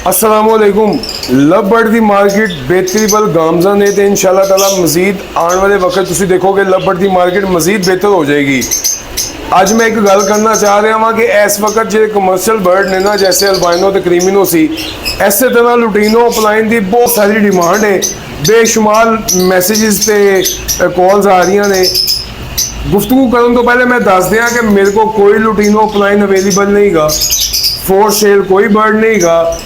अस्सलामुअलैकुम। Love bird की market बेहतरी वाल गामजन है तो इंशाल्लाह ताला मजीद आने वाले वक्त तुम देखोगे लव बर्ड की मार्केट मजीद बेहतर हो जाएगी। अज मैं एक गल करना चाह रहा वहाँ कि इस वक्त जो कमर्शियल बर्ड ने ना जैसे अल्बाइनो तो क्रीमिनो सी इस तरह लुटीनो अपलाइन की बहुत सारी डिमांड है। बेशुमार मैसेजेस से कॉल्स आ रही ने। गुफ्तगू करने तो पहले मैं दस दिया कि मेरे को कोई लुटीनो अपलाइन अवेलेबल नहीं गा, फॉर सेल कोई बर्ड नहीं गा।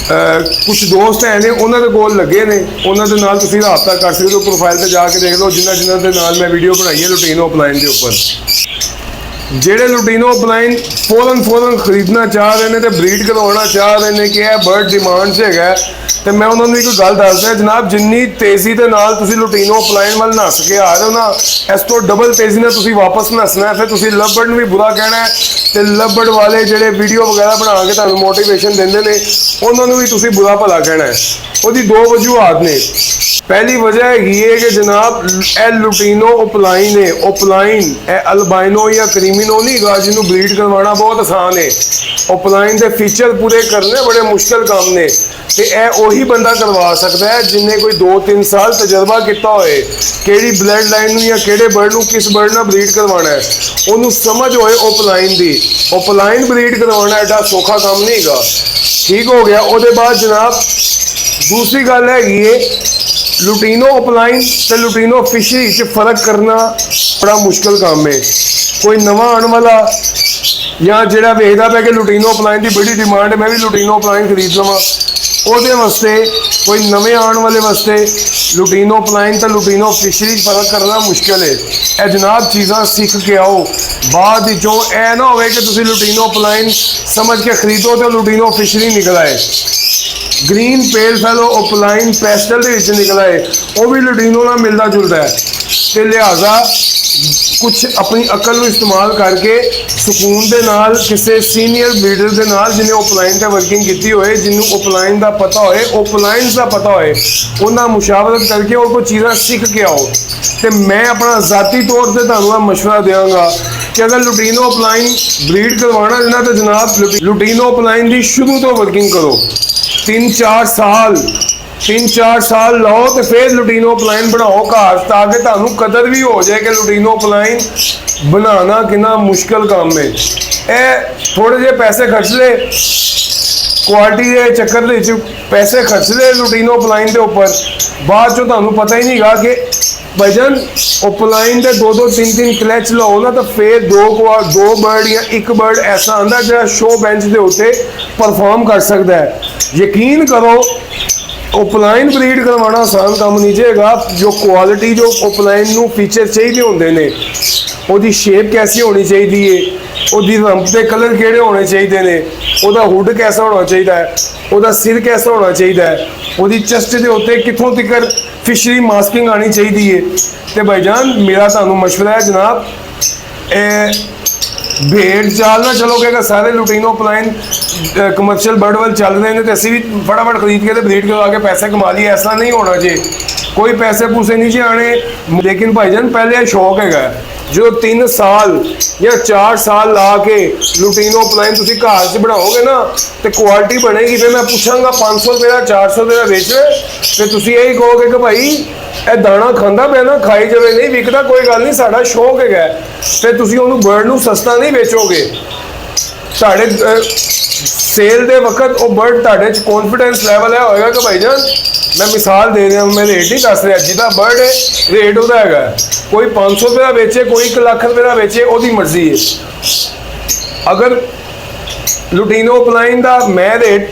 कुछ दोस्त हैं ने उन्होंने कोल लगे ने, उन्होंने नाल तुसीं राबता कर सकते हो। प्रोफाइल पर जाके देख लो जिन्होंने के नाल मैं वीडियो बनाई है लुटीनो अपलाइन के उपर। जेडे लुटीनो अपलाइन फौरन खरीदना चाह रहे हैं तो ब्रीड करवाना चाह रहे हैं कि यह बर्ड डिमांड से है तो मैं उन्होंने एक गल दस दिया जनाब, जिन्नी तेज़ी के नाल तुसीं लुटीनो अपलाइन वाल नस के आ रहे हो ना, इस तो डबल तेज़ी ने तुसीं वापस नसना है। फिर तुसीं लव बर्ड भी बुरा कहना है तो लव बर्ड वाले जेडे वीडियो वगैरह बना के तुहानूं मोटिवेशन देंदे ने उन्होंने भी तुसीं बुरा भला कहना है। उसकी दो वजूहत ने। पहली वजह है कि जनाब ए लुटीनो ओपलाइन है, ओपलाइन ए अल्बाइनो या क्रीमिनो नहीं गा जिन्होंने ब्रीड करवाना बहुत आसान है। ओपलाइन के फीचर पूरे करने बड़े मुश्किल काम ने ते ए वही बंदा करवा सकता है जिन्हें कोई 2-3 साल तजर्बा किया होए केड़ी ब्लड लाइन या केड़े बर्ड नूं किस बर्ड नाल ब्रीड करवाना है, उन्होंने समझ होए ओपलाइन दी। ओपलाइन ब्रीड करवाना एडा सौखा काम नहीं गा। ठीक हो गया। उसके बाद जनाब दूसरी गल है लुटीनो ओपलाइन ते लुटीनो फिशरी च फर्क करना बड़ा मुश्किल काम है। कोई नवा आने वाला या जिहड़ा वेखदा पिया कि लुटीनो ओपलाइन की बड़ी डिमांड है मैं भी लुटीनो ओपलाइन खरीद लवां, ਉਹਦੇ वास्ते कोई नवे आने वाले वास्ते लुटीनो अपलाइन तो लुटीनो फिशरी फर्क करना मुश्किल है। यह जनाब चीज़ां सीख के आओ, बाद जो ए ना हो कि तुम लुटीनो अपलाइन समझ के खरीदो तो लुटीनो फिशरी निकल आए। ग्रीन पेल फैलो ओपलाइन पेस्टल के निकल आए वो भी लुटीनो ना मिलता जुलता है। तो लिहाजा कुछ अपनी अकल को इस्तेमाल करके सुकून के नाल किसी सीनियर ब्रीडर के नाल जिन्हें ओपलाइन पर वर्किंग की होए, जिन्होंने ओपलाइन का पता होए, ओपलाइन का पता होए, उन्हें मुशावरत करके और कोई चीज़ां सीख के आओ। तो मैं अपना ज़ाती तौर पर तुहानूं मशवरा देंगा कि अगर लुटीनो अपलाइन ब्रीड करवाना है ना तो जनाब लुटीनो अपलाइन की शुरू तो वर्किंग करो। 3-4 साल लाओ तो फिर लुटीनो अपलाइन बनाओ घर, ताकि तुहानूं कदर भी हो जाए कि लुटीनो अपलाइन बनाना कितना मुश्किल काम है। ए थोड़े जे पैसे खर्च ले क्वालिटी के चक्कर के पैसे खर्च ले लुटीनो अपलाइन के उपर, बाद चो तुहानूं पता ही नहीं गा कि भजन ओपलाइन के 2-3 क्लच लाओ ना तो फिर दो बर्ड या एक बर्ड ऐसा आंदा जो शो बेंच के उत्ते परफॉर्म कर सकता है। यकीन करो ओपलाइन ब्रीड करवाना आसान काम नहीं जेगा। जो क्वालिटी जो ओपलाइन नूं फीचर चाहिए होंदे ने, उसकी शेप कैसी होनी चाहिए है, उसकी रंप के कलर केड़े होने चाहिए ने, उसका हुड कैसा होना चाहिए है, उसका सिर कैसा होना चाहिए है, उसकी चेस्ट के उत्ते कितों तक फिशरी मास्किंग आनी चाहिए है। तो भाईजान मेरा तुहानूं मशवरा है जनाब भेड़ चाल ना चलोगे। अगर सारे लुटीनो अपलाइन कमर्शियल बर्ड वाल चल रहे हैं तो असी भी फटाफट खरीद के ब्रीड करवा के पैसे कमा लिए, ऐसा नहीं होना चाहिए। कोई पैसे पूसे नहीं आने। लेकिन भाईजान पहले शौक है जो 3 साल या 4 साल ला के लुटीनो अपलाइन तुम घर च बनाओगे ना तो क्वालिटी बनेगी। फिर मैं पूछांगा 500 रुपये का 400 रुपये का बेच तो तुम यही कहोगे कि भाई ए दाना खांदा पे ना खाई जाए, नहीं विकता कोई गल नहीं, साडा शौक है। फिर तुम उन्होंने बर्ड नूं सस्ता नहीं बेचोगे। साढ़े सेल के वक्त वो बर्ड तुहाडे च कॉन्फिडेंस लैवल है होएगा कि भाईजान मैं मिसाल दे रहा, मैं रेट नहीं दस रहा, जिदा बर्ड है रेट वह है। कोई 500 रुपये का बेचे, कोई 1 लाख रुपये का बेचे, वो मर्जी है। अगर लुटीनो अपलाइन का मैं रेट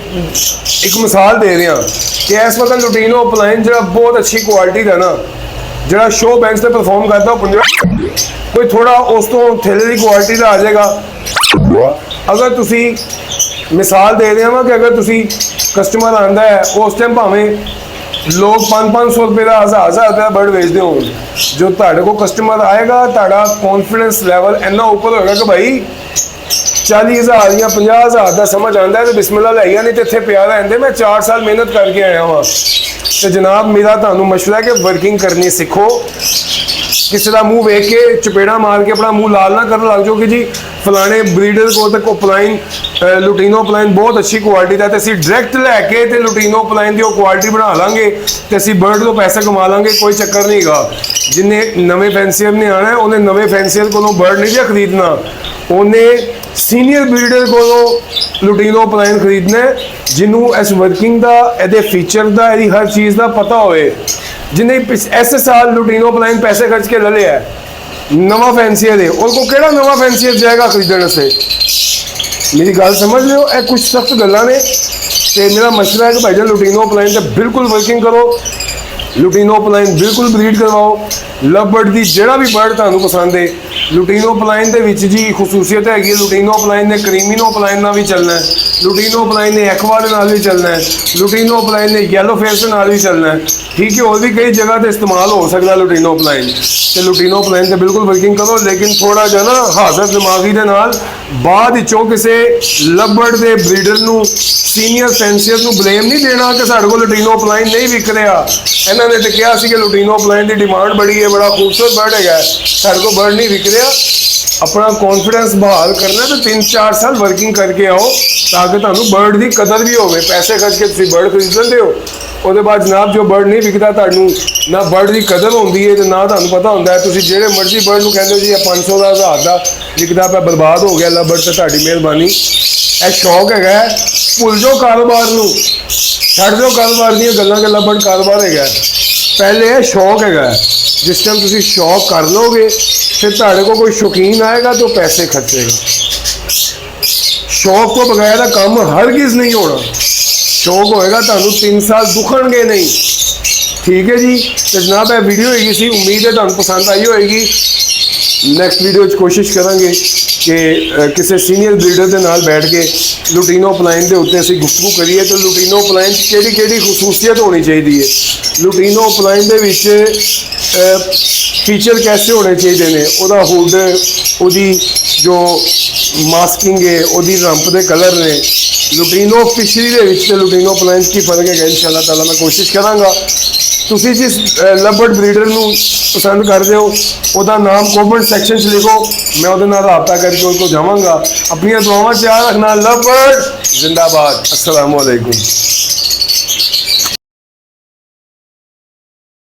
एक मिसाल दे रहा कि इस वक्त लुटीनो अपलाइन जो बहुत अच्छी क्वालिटी का ना जो शो बेंच से परफॉर्म करता कोई थोड़ा उस तो थैले की क्वालिटी का आ जाएगा। अगर तुसी मिसाल दे रहे हो कि अगर तुसी कस्टमर आंदा है उस टाइम भावें लोग 500-500 रुपये का 1000 रुपये का बर्ड बेचते हो, जो तुहाडे को कस्टमर आएगा तुहाडा कॉन्फिडेंस लैवल इन्ना ऊपर होगा कि भाई 40,000 ਜਾਂ 50,000 ਦਾ ਸਮਝ ਆਉਂਦਾ ਤੇ ਬਿਸਮਿਲ੍ਲਾ ਲੈ ਗਿਆ, ਨਹੀਂ ਤੇ ਇੱਥੇ ਪਿਆ ਰਹਿੰਦੇ। ਮੈਂ 4 ਸਾਲ ਮਿਹਨਤ ਕਰਕੇ ਆਇਆ ਵਾਂ। ਤੇ ਜਨਾਬ ਮੇਰਾ ਤੁਹਾਨੂੰ ਮਸ਼ਵਰਾ ਹੈ ਕਿ ਵਰਕਿੰਗ ਕਰਨੀ ਸਿੱਖੋ। ਕਿਸੇ ਦਾ ਮੂੰਹ ਵੇਖ ਕੇ ਚਪੇੜਾ ਮਾਰ ਕੇ ਆਪਣਾ ਮੂੰਹ ਲਾਲ ਨਾ ਕਰਨ ਲੱਗ ਜਾਓ ਕਿ ਜੀ ਫਲਾਣੇ ਬਰੀਡਰ ਕੋਲ ਤੱਕ ਪਲਾਈਨ ਲੁਟੀਨੋ ਪਲਾਈਨ ਬਹੁਤ ਅੱਛੀ ਕੁਆਲਿਟੀ ਦਾ, ਤੇ ਅਸੀਂ ਡਾਇਰੈਕਟ ਲੈ ਕੇ ਤੇ ਲੁਟੀਨੋ ਪਲਾਈਨ ਦੀ ਉਹ ਕੁਆਲਿਟੀ ਬਣਾ ਲਾਂਗੇ ਤੇ ਅਸੀਂ ਬਰਡ ਤੋਂ ਪੈਸੇ ਕਮਾ ਲਾਂਗੇ। ਕੋਈ ਚੱਕਰ ਨਹੀਂ ਹੈਗਾ। ਜਿੰਨੇ ਨਵੇਂ ਫੈਂਸੀਅਰ ਨੇ ਆਣਾ ਉਹਨੇ ਨਵੇਂ ਫੈਂਸੀਅਰ ਕੋਲੋਂ ਬਰਡ ਨਹੀਂ ਜਿਹਾ ਖਰੀਦਣਾ, ਉਹਨੇ ਸੀਨੀਅਰ ਬਰੀਡਰ ਕੋਲੋਂ ਲੁਟੀਨੋ ਪਲਾਈਨ ਖਰੀਦਣਾ ਜਿਹਨੂੰ ਇਸ ਵਰਕਿੰਗ ਦਾ, ਇਹਦੇ ਫੀਚਰ ਦਾ, ਇਹਦੀ ਹਰ ਚੀਜ਼ ਦਾ ਪਤਾ ਹੋਵੇ। ਜਿਹਨੇ ਇਸ ਸਾਲ ਲੁਟੀਨੋ ਪਲਾਈਨ ਪੈਸੇ ਖਰਚ ਕੇ ਲੈ ਲਿਆ ਨਵਾਂ ਫੈਂਸੀਅਰ ਹੈ, ਉਹ ਕੋ ਕਿਹੜਾ ਨਵਾਂ ਫੈਂਸੀਅਰ ਜਾਏਗਾ ਖਰੀਦਣ ਵਾਸਤੇ? ਮੇਰੀ ਗੱਲ ਸਮਝ ਲਿਓ, ਇਹ ਕੁਝ ਸਖਤ ਗੱਲਾਂ ਨੇ। ਤੇ ਮੇਰਾ ਮਸ਼ਵਰਾ ਹੈ ਕਿ ਭਾਈਜਾਨ ਲੁਟੀਨੋ ਪਲਾਈਨ ਤੇ ਬਿਲਕੁਲ ਵਰਕਿੰਗ ਕਰੋ, ਲੁਟੀਨੋ ਪਲਾਈਨ ਬਿਲਕੁਲ ਬਰੀਡ ਕਰਵਾਓ। ਲਵ ਬਰਡ ਦੀ ਜਿਹੜਾ ਵੀ ਬਰਡ ਤੁਹਾਨੂੰ ਪਸੰਦ ਹੈ, ਲੁਟੀਨੋ ਪਲਾਈਨ ਦੇ ਵਿੱਚ ਜੀ ਖਸੂਸੀਅਤ ਹੈਗੀ। ਲੁਟੀਨੋ ਪਲਾਈਨ ਨੇ ਕਰੀਮੀਨੋ ਪਲਾਈਨ ਨਾਲ ਵੀ ਚੱਲਣਾ ਹੈ, ਲੁਟੀਨੋ ਪਲਾਈਨ ਨੇ ਐਕਵਾ ਦੇ ਨਾਲ ਵੀ ਚੱਲਣਾ ਹੈ, ਲੁਟੀਨੋ ਪਲਾਈਨ ਨੇ ਯੈਲੋ ਫੇਸ ਦੇ ਨਾਲ ਵੀ ਚੱਲਣਾ ਹੈ। ਠੀਕ ਹੈ, ਹੋਰ ਵੀ ਕਈ ਜਗ੍ਹਾ ਤੇ ਇਸਤੇਮਾਲ ਹੋ ਸਕਦਾ ਲੁਟੀਨੋ ਪਲਾਈਨ। ਤੇ ਲੁਟੀਨੋ ਪਲਾਈਨ ਤੇ ਬਿਲਕੁਲ ਵਰਕਿੰਗ ਕਰੋ, ਲੇਕਿਨ ਥੋੜਾ ਜਿਹਾ ਨਾ ਹਾਜ਼ਰ ਦਿਮਾਗੀ ਦੇ ਨਾਲ। ਬਾਅਦ ਵਿੱਚੋਂ ਕਿਸੇ ਲਵ ਬਰਡ ਦੇ ਬਰੀਡਰ ਨੂੰ, ਸੀਨੀਅਰ ਫੈਂਸੀਅਰ ਨੂੰ ਬਲੇਮ ਨਹੀਂ ਦੇਣਾ ਕਿ ਸਾਡੇ ਕੋਲ ਲੁਟੀਨੋ ਪਲਾਈਨ ਨਹੀਂ ਵਿਕ ਰਿਹਾ। ਇਹਨਾਂ ਨੇ ਤੇ ਕਿਹਾ ਸੀ ਕਿ ਲੁਟੀਨੋ ਪਲਾਈਨ ਦੀ ਡਿਮਾਂਡ ਬੜੀ ਹੈ, ਬੜਾ ਖੂਬਸੂਰਤ ਬਰਡ ਹੈਗਾ, ਸਾਡੇ ਕੋਲ ਬਰਡ ਨਹੀਂ ਵਿਕ ਰਿਹਾ। ਆਪਣਾ ਕੌਨਫੀਡੈਂਸ ਬਹਾਲ ਕਰਨਾ ਤੇ 3-4 ਸਾਲ ਵਰਕਿੰਗ ਕਰਕੇ ਆਓ ਤਾਂ ਕਿ ਤੁਹਾਨੂੰ ਬਰਡ ਦੀ ਕਦਰ ਵੀ ਹੋਵੇ। ਪੈਸੇ ਖਰਚ ਕੇ ਤੁਸੀਂ ਬਰਡ ਖਰੀਦ ਲੈਂਦੇ ਹੋ, ਉਹਦੇ ਬਾਅਦ ਜਨਾਬ ਜੋ ਬਰਡ ਨਹੀਂ ਵਿਕਦਾ, ਤੁਹਾਨੂੰ ਨਾ ਬਰਡ ਦੀ ਕਦਰ ਹੁੰਦੀ ਹੈ ਤੇ ਨਾ ਤੁਹਾਨੂੰ ਪਤਾ ਹੁੰਦਾ ਹੈ। ਤੁਸੀਂ ਜਿਹੜੇ ਮਰਜ਼ੀ ਬਰਡ ਨੂੰ ਕਹਿੰਦੇ ਹੋ ਜੀ ਇਹ 500 ਦਾ, 1000 ਦਾ ਵਿਕਦਾ ਪਿਆ, ਬਰਬਾਦ ਹੋ ਗਿਆ ਲਾ ਬਰਡ। ਤੇ ਤੁਹਾਡੀ ਮਿਹਰਬਾਨੀ, ਇਹ ਸ਼ੌਕ ਹੈਗਾ, ਭੁੱਲ ਜਾਓ ਕਾਰੋਬਾਰ ਨੂੰ, ਛੱਡ ਦਿਓ ਕਾਰੋਬਾਰ ਦੀਆਂ ਗੱਲਾਂ ਬਰਡ ਕਾਰੋਬਾਰ ਹੈਗਾ। ਪਹਿਲੇ ਇਹ ਸ਼ੌਕ ਹੈਗਾ। ਜਿਸ ਟਾਈਮ ਤੁਸੀਂ ਸ਼ੌਕ ਕਰ ਲਓਗੇ ਫਿਰ ਤੁਹਾਡੇ ਕੋਲ ਕੋਈ ਸ਼ੌਕੀਨ ਆਏਗਾ तो पैसे खर्चेगा। शौक तो बगैर का काम हरगिज़ नहीं होना। शौक होएगा ਤੁਹਾਨੂੰ 3 साल दुखणगे नहीं। ठीक है जी। तो जनाब यह वीडियो हैगी सी, उम्मीद है ਤੁਹਾਨੂੰ पसंद आई होएगी। नैक्सट वीडियो कोशिश करांगे कि किसी सीनियर ब्रीडर के नाल बैठ के लुटीनो पलाइन के उत्ते असीं गुफ्तगू करिए तो लुटीनो पलाइन किहड़ी खसूसियत होनी चाहिए है, लुटीनो पलाइन दे विच फीचर कैसे होने चाहिए ने, उहदा हुड, उहदी जो मास्किंग है, उहदी रंप के कलर ने, लुटीनो फिशरी दे विच ते लुटीनो पलाइन की फर्क है। इंशाअल्लाह ताला मैं कोशिश करांगा। तुसीं जिस लवबर्ड ब्रीडर नूं पसंद करदे हो उहदा नाम कॉमेंट सैक्शन च लिखो, मैं उहदे नाल राबता करके उनको जावांगा। अपनी दुआवां तैयार रखना। लवबर्ड जिंदाबाद। अस्सलामु अलैकुम।